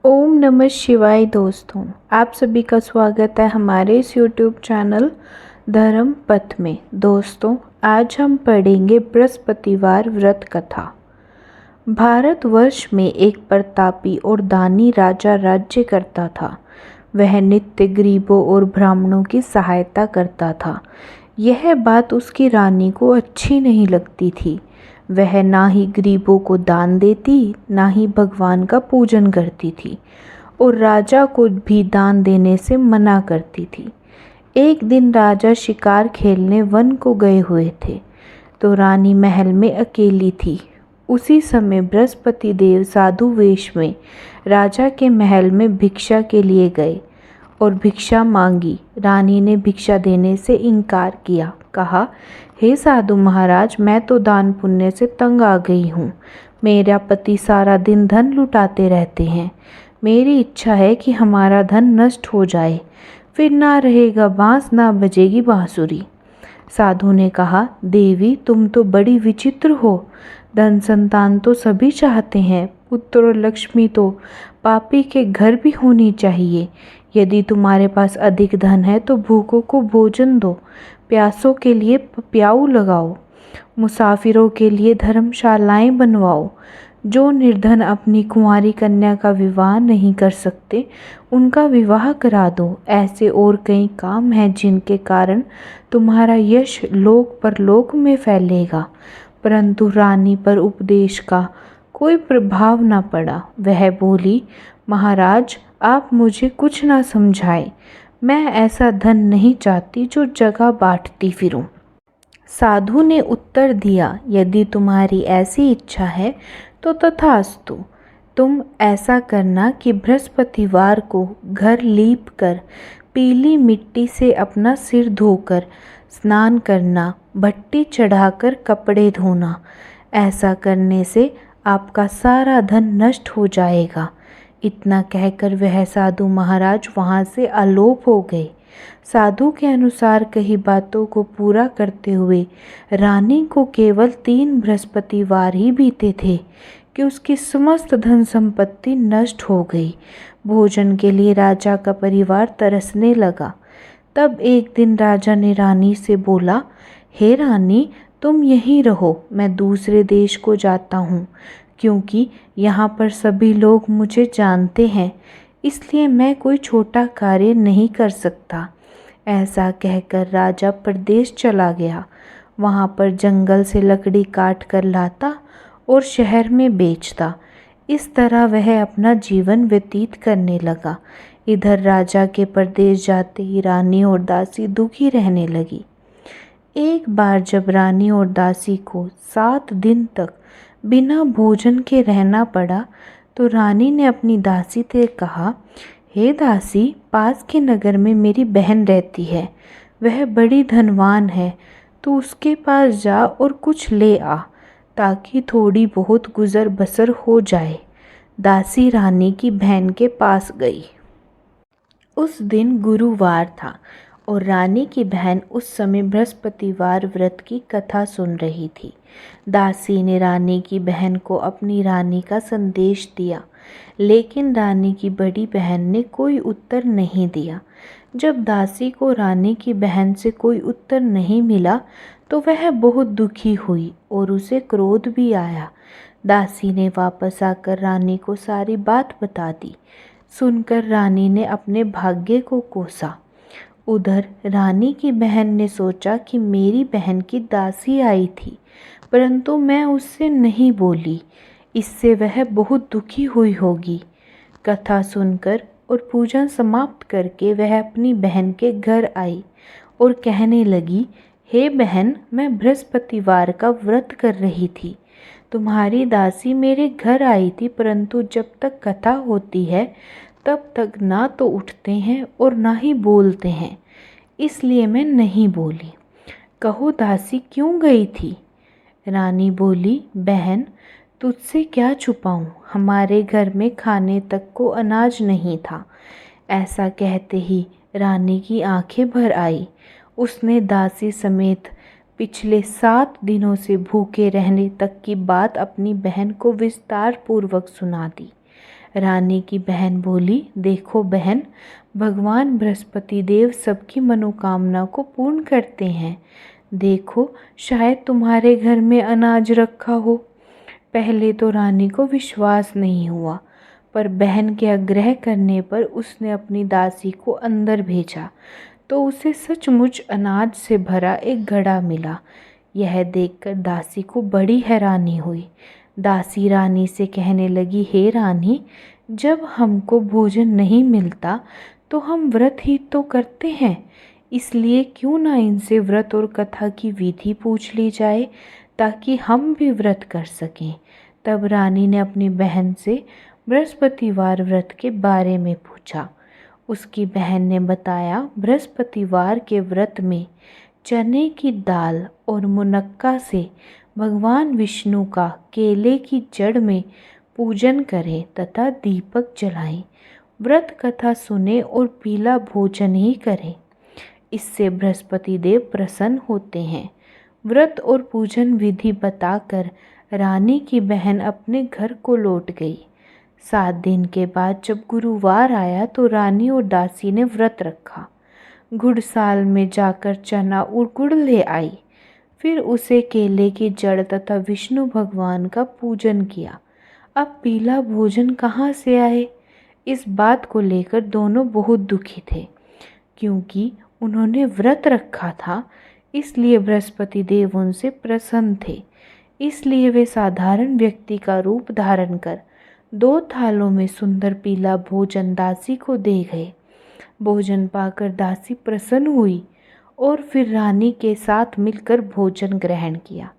ओम नमः शिवाय दोस्तों, आप सभी का स्वागत है हमारे इस यूट्यूब चैनल धर्म पथ में। दोस्तों, आज हम पढ़ेंगे बृहस्पतिवार व्रत कथा। भारतवर्ष में एक प्रतापी और दानी राजा राज्य करता था। वह नित्य गरीबों और ब्राह्मणों की सहायता करता था। यह बात उसकी रानी को अच्छी नहीं लगती थी। वह ना ही गरीबों को दान देती, ना ही भगवान का पूजन करती थी और राजा को भी दान देने से मना करती थी। एक दिन राजा शिकार खेलने वन को गए हुए थे, तो रानी महल में अकेली थी। उसी समय बृहस्पति देव साधु वेश में राजा के महल में भिक्षा के लिए गए और भिक्षा मांगी। रानी ने भिक्षा देने से इनकार किया। कहा, हे साधु महाराज, मैं तो दान पुण्य से तंग आ गई हूँ। मेरा पति सारा दिन धन लुटाते रहते हैं। मेरी इच्छा है कि हमारा धन नष्ट हो जाए, फिर ना रहेगा बांस, ना बजेगी बांसुरी। साधु ने कहा, देवी, तुम तो बड़ी विचित्र हो। धन संतान तो सभी चाहते हैं, पुत्र और लक्ष्मी तो पापी के घर भी होनी चाहिए। यदि तुम्हारे पास अधिक धन है तो भूखों को भोजन दो, प्यासों के लिए प्याऊ लगाओ, मुसाफिरों के लिए धर्मशालाएं बनवाओ। जो निर्धन अपनी कुंवारी कन्या का विवाह नहीं कर सकते, उनका विवाह करा दो। ऐसे और कई काम हैं जिनके कारण तुम्हारा यश लोक परलोक में फैलेगा। परंतु रानी पर उपदेश का कोई प्रभाव न पड़ा। वह बोली, महाराज, आप मुझे कुछ ना समझाएं। मैं ऐसा धन नहीं चाहती जो जगह बांटती फिरूं। साधु ने उत्तर दिया, यदि तुम्हारी ऐसी इच्छा है तो तथास्तु। तुम ऐसा करना कि बृहस्पतिवार को घर लीप कर पीली मिट्टी से अपना सिर धोकर स्नान करना, भट्टी चढ़ाकर कपड़े धोना। ऐसा करने से आपका सारा धन नष्ट हो जाएगा। इतना कहकर वह साधु महाराज वहाँ से आलोप हो गए। साधु के अनुसार कही बातों को पूरा करते हुए रानी को केवल 3 बृहस्पतिवार ही बीते थे कि उसकी समस्त धन संपत्ति नष्ट हो गई। भोजन के लिए राजा का परिवार तरसने लगा। तब एक दिन राजा ने रानी से बोला, हे रानी, तुम यहीं रहो, मैं दूसरे देश को जाता हूँ, क्योंकि यहाँ पर सभी लोग मुझे जानते हैं, इसलिए मैं कोई छोटा कार्य नहीं कर सकता। ऐसा कहकर राजा परदेश चला गया। वहाँ पर जंगल से लकड़ी काट कर लाता और शहर में बेचता। इस तरह वह अपना जीवन व्यतीत करने लगा। इधर राजा के परदेश जाते ही रानी और दासी दुखी रहने लगी। एक बार जब रानी और दासी को 7 दिन तक बिना भोजन के रहना पड़ा, तो रानी ने अपनी दासी से कहा, हे दासी, पास के नगर में मेरी बहन रहती है। वह बड़ी धनवान है। तू उसके पास जा और कुछ ले आ, ताकि थोड़ी बहुत गुजर बसर हो जाए। दासी रानी की बहन के पास गई। उस दिन गुरुवार था और रानी की बहन उस समय बृहस्पतिवार व्रत की कथा सुन रही थी। दासी ने रानी की बहन को अपनी रानी का संदेश दिया, लेकिन रानी की बड़ी बहन ने कोई उत्तर नहीं दिया। जब दासी को रानी की बहन से कोई उत्तर नहीं मिला तो वह बहुत दुखी हुई और उसे क्रोध भी आया। दासी ने वापस आकर रानी को सारी बात बता दी। सुनकर रानी ने अपने भाग्य को कोसा। उधर रानी की बहन ने सोचा कि मेरी बहन की दासी आई थी, परंतु मैं उससे नहीं बोली, इससे वह बहुत दुखी हुई होगी। कथा सुनकर और पूजन समाप्त करके वह अपनी बहन के घर आई और कहने लगी, हे बहन, मैं बृहस्पतिवार का व्रत कर रही थी। तुम्हारी दासी मेरे घर आई थी, परंतु जब तक कथा होती है तब तक ना तो उठते हैं और ना ही बोलते हैं, इसलिए मैं नहीं बोली। कहो दासी क्यों गई थी? रानी बोली, बहन, तुझसे क्या छुपाऊं, हमारे घर में खाने तक को अनाज नहीं था। ऐसा कहते ही रानी की आंखें भर आई। उसने दासी समेत पिछले 7 दिनों से भूखे रहने तक की बात अपनी बहन को विस्तार पूर्वक सुना दी। रानी की बहन बोली, देखो बहन, भगवान बृहस्पति देव सबकी मनोकामना को पूर्ण करते हैं। देखो, शायद तुम्हारे घर में अनाज रखा हो। पहले तो रानी को विश्वास नहीं हुआ, पर बहन के आग्रह करने पर उसने अपनी दासी को अंदर भेजा तो उसे सचमुच अनाज से भरा एक घड़ा मिला। यह देखकर दासी को बड़ी हैरानी हुई। दासी रानी से कहने लगी, हे रानी, जब हमको भोजन नहीं मिलता तो हम व्रत ही तो करते हैं, इसलिए क्यों ना इनसे व्रत और कथा की विधि पूछ ली जाए ताकि हम भी व्रत कर सकें। तब रानी ने अपनी बहन से बृहस्पतिवार व्रत के बारे में पूछा। उसकी बहन ने बताया, बृहस्पतिवार के व्रत में चने की दाल और मुनक्का से भगवान विष्णु का केले की जड़ में पूजन करें तथा दीपक जलाएं, व्रत कथा सुने और पीला भोजन ही करें। इससे बृहस्पति देव प्रसन्न होते हैं। व्रत और पूजन विधि बताकर रानी की बहन अपने घर को लौट गई। 7 दिन के बाद जब गुरुवार आया तो रानी और दासी ने व्रत रखा। गुड़साल में जाकर चना और गुड़ ले आई। फिर उसे केले की जड़ तथा विष्णु भगवान का पूजन किया। अब पीला भोजन कहाँ से आए? इस बात को लेकर दोनों बहुत दुखी थे, क्योंकि उन्होंने व्रत रखा था, इसलिए बृहस्पति देव उनसे प्रसन्न थे। इसलिए वे साधारण व्यक्ति का रूप धारण कर 2 थालों में सुंदर पीला भोजन दासी को दे गए। भोजन पाकर दासी प्रसन्न हुई और फिर रानी के साथ मिलकर भोजन ग्रहण किया।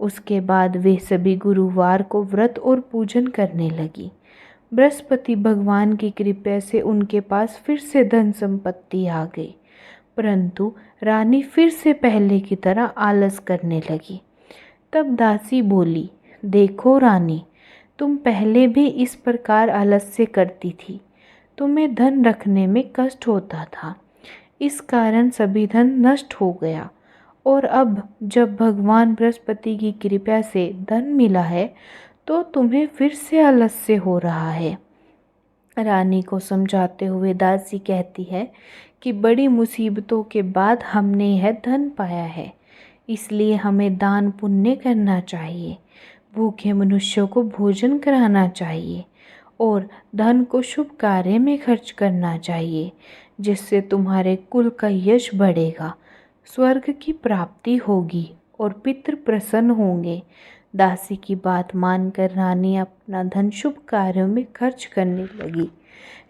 उसके बाद वे सभी गुरुवार को व्रत और पूजन करने लगी। बृहस्पति भगवान की कृपा से उनके पास फिर से धन संपत्ति आ गई, परंतु रानी फिर से पहले की तरह आलस करने लगी। तब दासी बोली, देखो रानी, तुम पहले भी इस प्रकार आलस्य करती थी। तुम्हें धन रखने में कष्ट होता था, इस कारण सभी धन नष्ट हो गया, और अब जब भगवान बृहस्पति की कृपा से धन मिला है तो तुम्हें फिर से आलस्य हो रहा है। रानी को समझाते हुए दासी कहती है कि बड़ी मुसीबतों के बाद हमने यह धन पाया है, इसलिए हमें दान पुण्य करना चाहिए, भूखे मनुष्यों को भोजन कराना चाहिए और धन को शुभ कार्य में खर्च करना चाहिए, जिससे तुम्हारे कुल का यश बढ़ेगा, स्वर्ग की प्राप्ति होगी और पितृ प्रसन्न होंगे। दासी की बात मानकर रानी अपना धन शुभ कार्यों में खर्च करने लगी,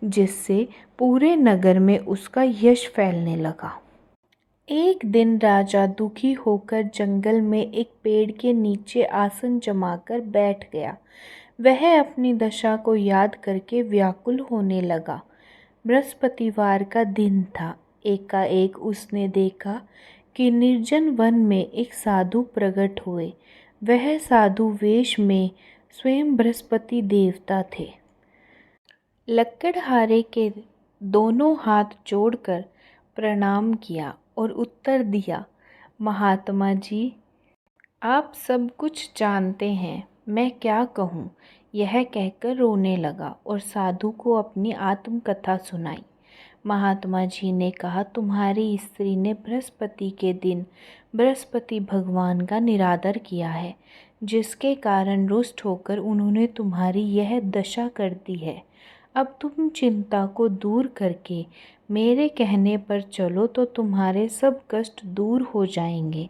जिससे पूरे नगर में उसका यश फैलने लगा। एक दिन राजा दुखी होकर जंगल में एक पेड़ के नीचे आसन जमाकर बैठ गया। वह अपनी दशा को याद करके व्याकुल होने लगा। बृहस्पतिवार का दिन था। एकाएक उसने देखा कि निर्जन वन में एक साधु प्रकट हुए। वह साधु वेश में स्वयं बृहस्पति देवता थे। लकड़हारे के दोनों हाथ जोड़कर प्रणाम किया और उत्तर दिया, महात्मा जी, आप सब कुछ जानते हैं, मैं क्या कहूँ। यह कहकर रोने लगा और साधु को अपनी आत्मकथा सुनाई। महात्मा जी ने कहा, तुम्हारी स्त्री ने बृहस्पति के दिन बृहस्पति भगवान का निरादर किया है, जिसके कारण रुष्ट होकर उन्होंने तुम्हारी यह दशा कर दी है। अब तुम चिंता को दूर करके मेरे कहने पर चलो तो तुम्हारे सब कष्ट दूर हो जाएंगे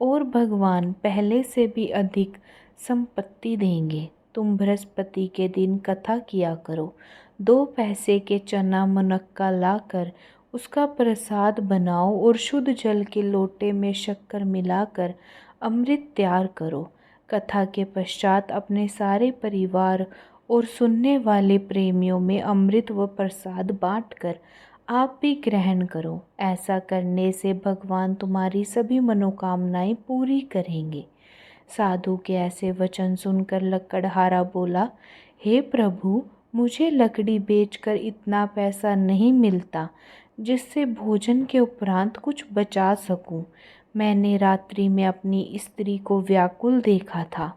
और भगवान पहले से भी अधिक संपत्ति देंगे। तुम बृहस्पति के दिन कथा किया करो। 2 पैसे के चना मुनक्का लाकर उसका प्रसाद बनाओ और शुद्ध जल के लोटे में शक्कर मिलाकर अमृत तैयार करो। कथा के पश्चात अपने सारे परिवार और सुनने वाले प्रेमियों में अमृत व प्रसाद बांटकर आप भी ग्रहण करो। ऐसा करने से भगवान तुम्हारी सभी मनोकामनाएं पूरी करेंगे। साधु के ऐसे वचन सुनकर लकड़हारा बोला, हे प्रभु, मुझे लकड़ी बेचकर इतना पैसा नहीं मिलता जिससे भोजन के उपरांत कुछ बचा सकूं। मैंने रात्रि में अपनी स्त्री को व्याकुल देखा था।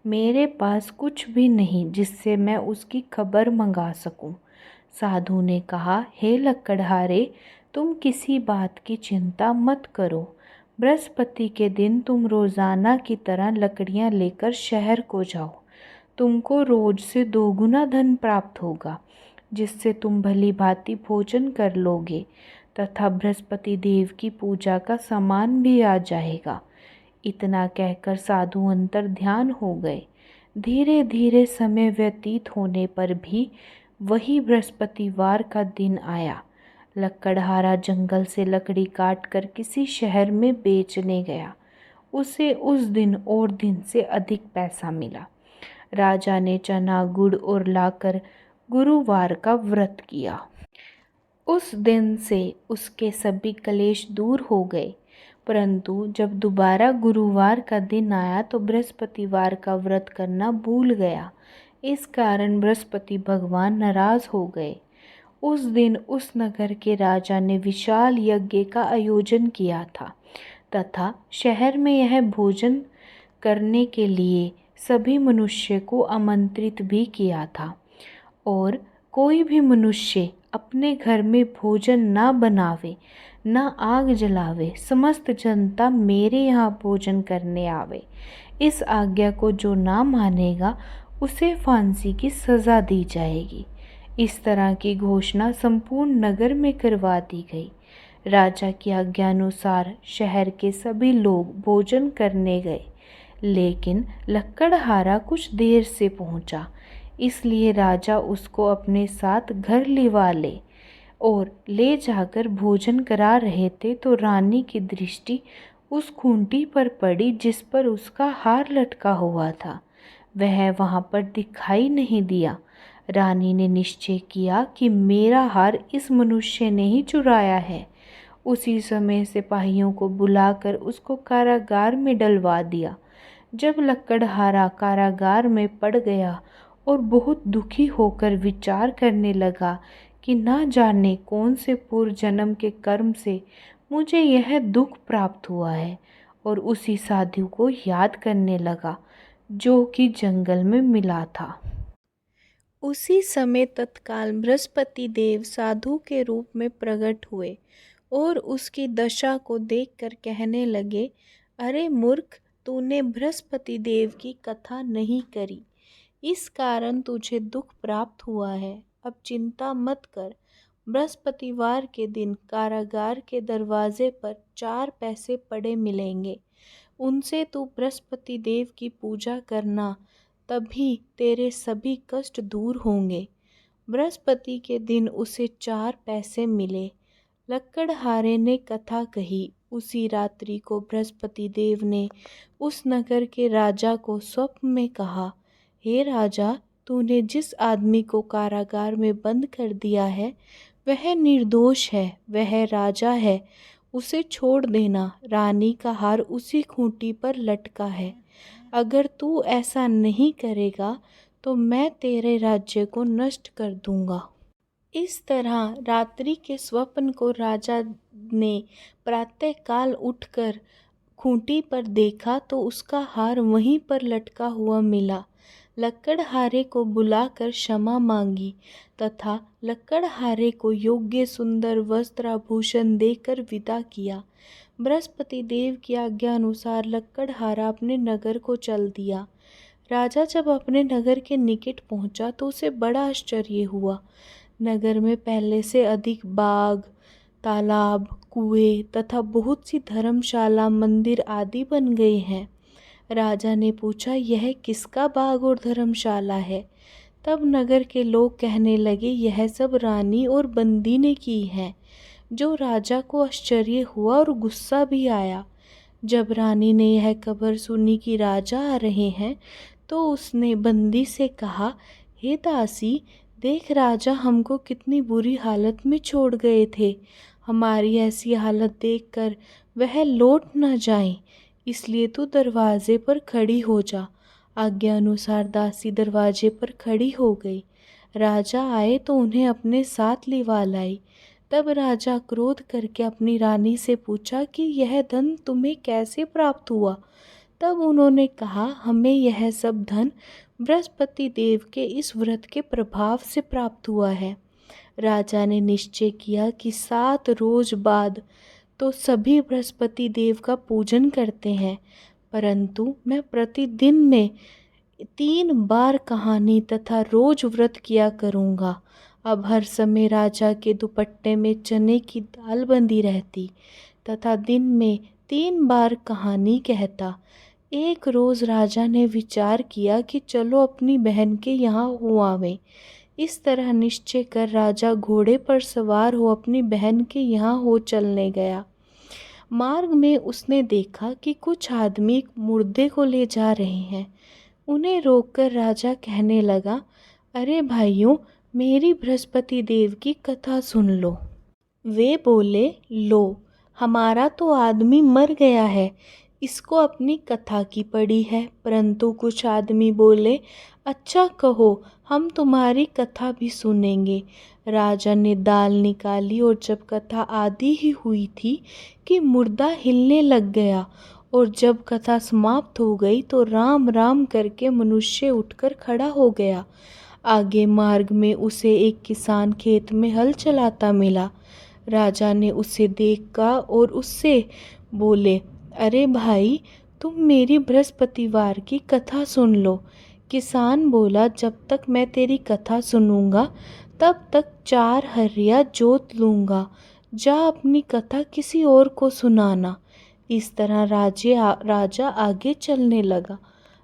मेरे पास कुछ भी नहीं जिससे मैं उसकी खबर मंगा सकूं। साधु ने कहा, हे लकड़हारे, तुम किसी बात की चिंता मत करो। बृहस्पति के दिन तुम रोजाना की तरह लकड़ियां लेकर शहर को जाओ। तुमको रोज से 2 गुना धन प्राप्त होगा, जिससे तुम भली भांति भोजन कर लोगे तथा बृहस्पति देव की पूजा का सामान भी आ जाएगा। इतना कहकर साधु अंतर ध्यान हो गए। धीरे धीरे समय व्यतीत होने पर भी वही बृहस्पतिवार का दिन आया। लकड़हारा जंगल से लकड़ी काटकर किसी शहर में बेचने गया। उसे उस दिन और दिन से अधिक पैसा मिला। राजा ने चना गुड़ और लाकर गुरुवार का व्रत किया। उस दिन से उसके सभी क्लेश दूर हो गए। परंतु जब दोबारा गुरुवार का दिन आया तो बृहस्पतिवार का व्रत करना भूल गया। इस कारण बृहस्पति भगवान नाराज हो गए। उस दिन उस नगर के राजा ने विशाल यज्ञ का आयोजन किया था तथा शहर में यह भोजन करने के लिए सभी मनुष्य को आमंत्रित भी किया था। और कोई भी मनुष्य अपने घर में भोजन ना बनावे, ना आग जलावे, समस्त जनता मेरे यहाँ भोजन करने आवे। इस आज्ञा को जो ना मानेगा उसे फांसी की सज़ा दी जाएगी। इस तरह की घोषणा संपूर्ण नगर में करवा दी गई। राजा की आज्ञानुसार शहर के सभी लोग भोजन करने गए, लेकिन लकड़हारा कुछ देर से पहुंचा। इसलिए राजा उसको अपने साथ घर लिवा ले और ले जाकर भोजन करा रहे थे तो रानी की दृष्टि उस खूंटी पर पड़ी जिस पर उसका हार लटका हुआ था। वह वहां पर दिखाई नहीं दिया। रानी ने निश्चय किया कि मेरा हार इस मनुष्य ने ही चुराया है। उसी समय सिपाहियों को बुलाकर उसको कारागार में डलवा दिया। जब लकड़हारा कारागार में पड़ गया और बहुत दुखी होकर विचार करने लगा कि ना जाने कौन से पूर्व जन्म के कर्म से मुझे यह दुख प्राप्त हुआ है, और उसी साधु को याद करने लगा जो कि जंगल में मिला था। उसी समय तत्काल बृहस्पति देव साधु के रूप में प्रकट हुए और उसकी दशा को देखकर कहने लगे, अरे मूर्ख, तूने बृहस्पति देव की कथा नहीं करी, इस कारण तुझे दुख प्राप्त हुआ है। अब चिंता मत कर। बृहस्पतिवार के दिन कारागार के दरवाजे पर 4 पैसे पड़े मिलेंगे। उनसे तू बृहस्पति देव की पूजा करना, तभी तेरे सभी कष्ट दूर होंगे। बृहस्पति के दिन उसे 4 पैसे मिले। लकड़हारे ने कथा कही। उसी रात्रि को बृहस्पति देव ने उस नगर के राजा को स्वप्न में कहा, हे राजा, तूने जिस आदमी को कारागार में बंद कर दिया है वह निर्दोष है, वह राजा है, उसे छोड़ देना। रानी का हार उसी खूंटी पर लटका है। अगर तू ऐसा नहीं करेगा तो मैं तेरे राज्य को नष्ट कर दूंगा। इस तरह रात्रि के स्वप्न को राजा ने प्रातःकाल उठकर खूंटी पर देखा तो उसका हार वहीं पर लटका हुआ मिला। लकड़हारे को बुलाकर क्षमा मांगी तथा लकड़हारे को योग्य सुंदर वस्त्राभूषण देकर विदा किया। बृहस्पति देव की आज्ञा अनुसार लकड़हारा अपने नगर को चल दिया। राजा जब अपने नगर के निकट पहुंचा तो उसे बड़ा आश्चर्य हुआ। नगर में पहले से अधिक बाग, तालाब, कुएं तथा बहुत सी धर्मशाला, मंदिर आदि बन गए हैं। राजा ने पूछा, यह किसका बाग और धर्मशाला है? तब नगर के लोग कहने लगे, यह सब रानी और बंदी ने की है। जो राजा को आश्चर्य हुआ और गुस्सा भी आया। जब रानी ने यह खबर सुनी कि राजा आ रहे हैं तो उसने बंदी से कहा, हे दासी, देख राजा हमको कितनी बुरी हालत में छोड़ गए थे। हमारी ऐसी हालत देखकर वह लौट न जाएं, इसलिए तू दरवाजे पर खड़ी हो जा। आज्ञा अनुसार दासी दरवाजे पर खड़ी हो गई। राजा आए तो उन्हें अपने साथ लिवा लाई। तब राजा क्रोध करके अपनी रानी से पूछा कि यह धन तुम्हें कैसे प्राप्त हुआ? तब उन्होंने कहा, हमें यह सब धन बृहस्पति देव के इस व्रत के प्रभाव से प्राप्त हुआ है। राजा ने निश्चय किया कि 7 रोज बाद तो सभी बृहस्पति देव का पूजन करते हैं, परंतु मैं प्रतिदिन में 3 बार कहानी तथा रोज व्रत किया करूँगा। अब हर समय राजा के दुपट्टे में चने की दाल बंधी रहती तथा दिन में 3 बार कहानी कहता। एक रोज़ राजा ने विचार किया कि चलो अपनी बहन के यहाँ हो आवें। इस तरह निश्चय कर राजा घोड़े पर सवार हो अपनी बहन के यहाँ हो चलने गया। मार्ग में उसने देखा कि कुछ आदमी मुर्दे को ले जा रहे हैं। उन्हें रोककर राजा कहने लगा, अरे भाइयों, मेरी बृहस्पति देव की कथा सुन लो। वे बोले, लो, हमारा तो आदमी मर गया है, इसको अपनी कथा की पड़ी है। परंतु कुछ आदमी बोले, अच्छा कहो, हम तुम्हारी कथा भी सुनेंगे। राजा ने दाल निकाली और जब कथा आधी ही हुई थी कि मुर्दा हिलने लग गया, और जब कथा समाप्त हो गई तो राम राम करके मनुष्य उठकर खड़ा हो गया। आगे मार्ग में उसे एक किसान खेत में हल चलाता मिला। राजा ने उसे देखा और उससे बोले, अरे भाई, तुम मेरी बृहस्पतिवार की कथा सुन लो। किसान बोला, जब तक मैं तेरी कथा सुनूंगा तब तक 4 हर्रिया जोत लूँगा। जा अपनी कथा किसी और को सुनाना। इस तरह राजा आगे चलने लगा।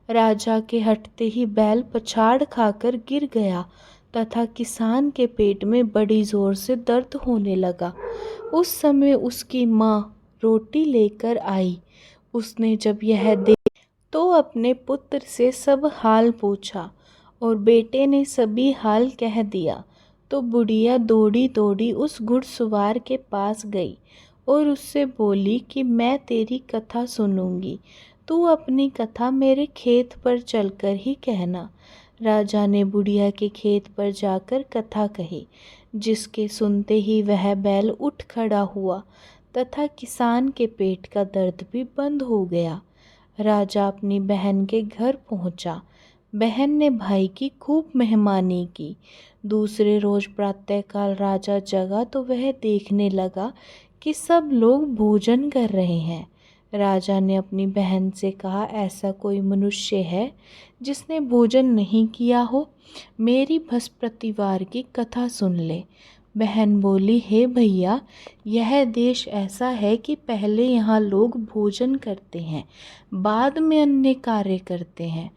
राजा के हटते ही बैल पछाड़ खाकर गिर गया तथा किसान के पेट में बड़ी जोर से दर्द होने लगा। उस समय उसकी माँ रोटी लेकर आई। उसने जब यह देखा तो अपने पुत्र से सब हाल पूछा और बेटे ने सभी हाल कह दिया। तो बुढ़िया दौड़ी दौड़ी उस घुड़सवार के पास गई और उससे बोली कि मैं तेरी कथा सुनूंगी, तू अपनी कथा मेरे खेत पर चलकर ही कहना। राजा ने बुढ़िया के खेत पर जाकर कथा कही, जिसके सुनते ही वह बैल उठ खड़ा हुआ तथा किसान के पेट का दर्द भी बंद हो गया। राजा अपनी बहन के घर पहुंचा। बहन ने भाई की खूब मेहमानी की। दूसरे रोज प्रातःकाल राजा जगा तो वह देखने लगा कि सब लोग भोजन कर रहे हैं। राजा ने अपनी बहन से कहा, ऐसा कोई मनुष्य है जिसने भोजन नहीं किया हो? मेरी बृहस्पतिवार की कथा सुन ले। बहन बोली, हे भैया, यह देश ऐसा है कि पहले यहाँ लोग भोजन करते हैं, बाद में अन्य कार्य करते हैं।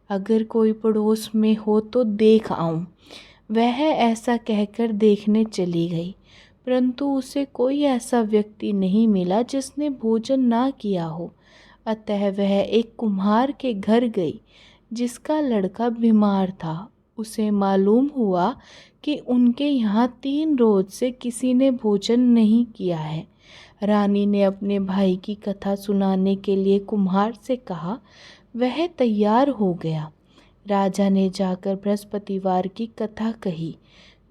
अगर कोई पड़ोस में हो तो देख आऊं। वह ऐसा कहकर देखने चली गई, परंतु उसे कोई ऐसा व्यक्ति नहीं मिला जिसने भोजन ना किया हो। अतः वह एक कुम्हार के घर गई, जिसका लड़का बीमार था। उसे मालूम हुआ कि उनके यहाँ 3 रोज से किसी ने भोजन नहीं किया है। रानी ने अपने भाई की कथा सुनाने के लिए कुम्हार से कहा। वह तैयार हो गया। राजा ने जाकर बृहस्पतिवार की कथा कही,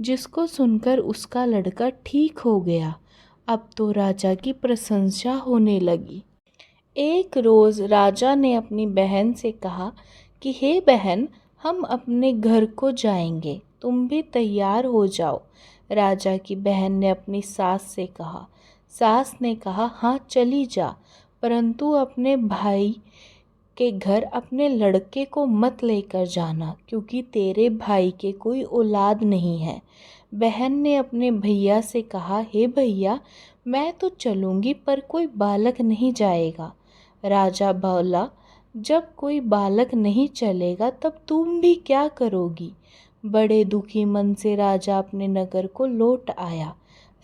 जिसको सुनकर उसका लड़का ठीक हो गया। अब तो राजा की प्रशंसा होने लगी। एक रोज़ राजा ने अपनी बहन से कहा कि हे बहन, हम अपने घर को जाएंगे, तुम भी तैयार हो जाओ। राजा की बहन ने अपनी सास से कहा। सास ने कहा, हाँ चली जा, परंतु अपने भाई के घर अपने लड़के को मत लेकर जाना, क्योंकि तेरे भाई के कोई औलाद नहीं है। बहन ने अपने भैया से कहा, हे भैया, मैं तो चलूँगी पर कोई बालक नहीं जाएगा। राजा बोला, जब कोई बालक नहीं चलेगा तब तुम भी क्या करोगी? बड़े दुखी मन से राजा अपने नगर को लौट आया।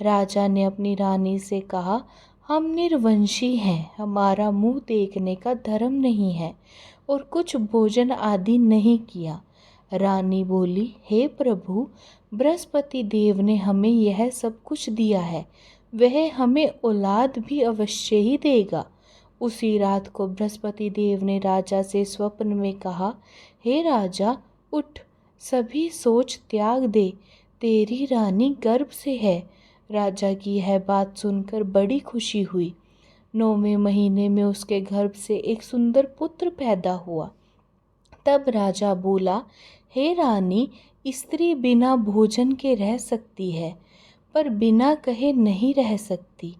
राजा ने अपनी रानी से कहा, हम निर्वंशी हैं, हमारा मुंह देखने का धर्म नहीं है और कुछ भोजन आदि नहीं किया। रानी बोली, हे प्रभु, बृहस्पति देव ने हमें यह सब कुछ दिया है, वह हमें औलाद भी अवश्य ही देगा। उसी रात को बृहस्पति देव ने राजा से स्वप्न में कहा, हे राजा, उठ, सभी सोच त्याग दे, तेरी रानी गर्भ से है। राजा की यह बात सुनकर बड़ी खुशी हुई। 9वें महीने में उसके गर्भ से एक सुंदर पुत्र पैदा हुआ। तब राजा बोला, हे रानी, स्त्री बिना भोजन के रह सकती है, पर बिना कहे नहीं रह सकती।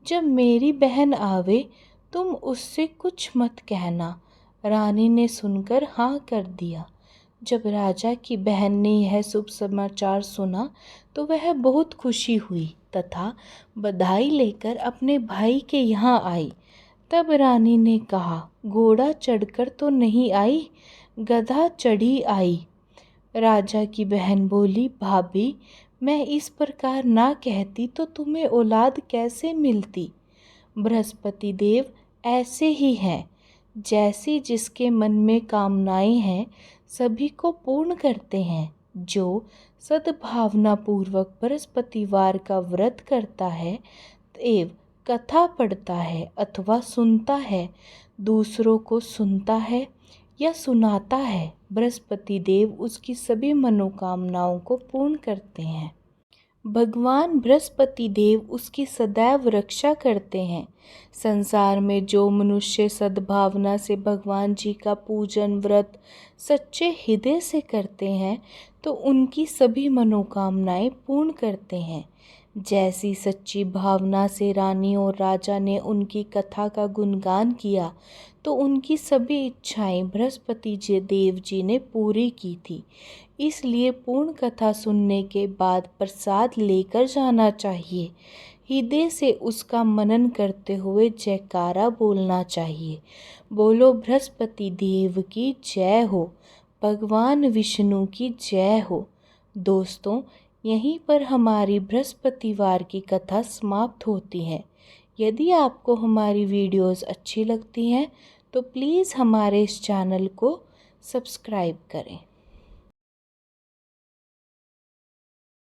जब मेरी बहन आवे तुम उससे कुछ मत कहना। रानी ने सुनकर हाँ कर दिया। जब राजा की बहन ने यह शुभ समाचार सुना तो वह बहुत खुशी हुई तथा बधाई लेकर अपने भाई के यहाँ आई। तब रानी ने कहा, घोड़ा चढ़कर तो नहीं आई, गधा चढ़ी आई। राजा की बहन बोली, भाभी, मैं इस प्रकार ना कहती तो तुम्हें औलाद कैसे मिलती। बृहस्पति देव ऐसे ही हैं, जैसी जिसके मन में कामनाएं हैं सभी को पूर्ण करते हैं। जो सद्भावना पूर्वक बृहस्पतिवार का व्रत करता है एवं कथा पढ़ता है अथवा सुनता है, दूसरों को सुनता है या सुनाता है, बृहस्पति देव उसकी सभी मनोकामनाओं को पूर्ण करते हैं। भगवान बृहस्पति देव उसकी सदैव रक्षा करते हैं। संसार में जो मनुष्य सद्भावना से भगवान जी का पूजन व्रत सच्चे हृदय से करते हैं तो उनकी सभी मनोकामनाएं पूर्ण करते हैं। जैसी सच्ची भावना से रानी और राजा ने उनकी कथा का गुणगान किया तो उनकी सभी इच्छाएं बृहस्पति देव जी ने पूरी की थी। इसलिए पूर्ण कथा सुनने के बाद प्रसाद लेकर जाना चाहिए। हृदय से उसका मनन करते हुए जयकारा बोलना चाहिए। बोलो बृहस्पति देव की जय हो, भगवान विष्णु की जय हो। दोस्तों, यहीं पर हमारी बृहस्पतिवार की कथा समाप्त होती है। यदि आपको हमारी वीडियोस अच्छी लगती हैं तो प्लीज़ हमारे इस चैनल को सब्सक्राइब करें।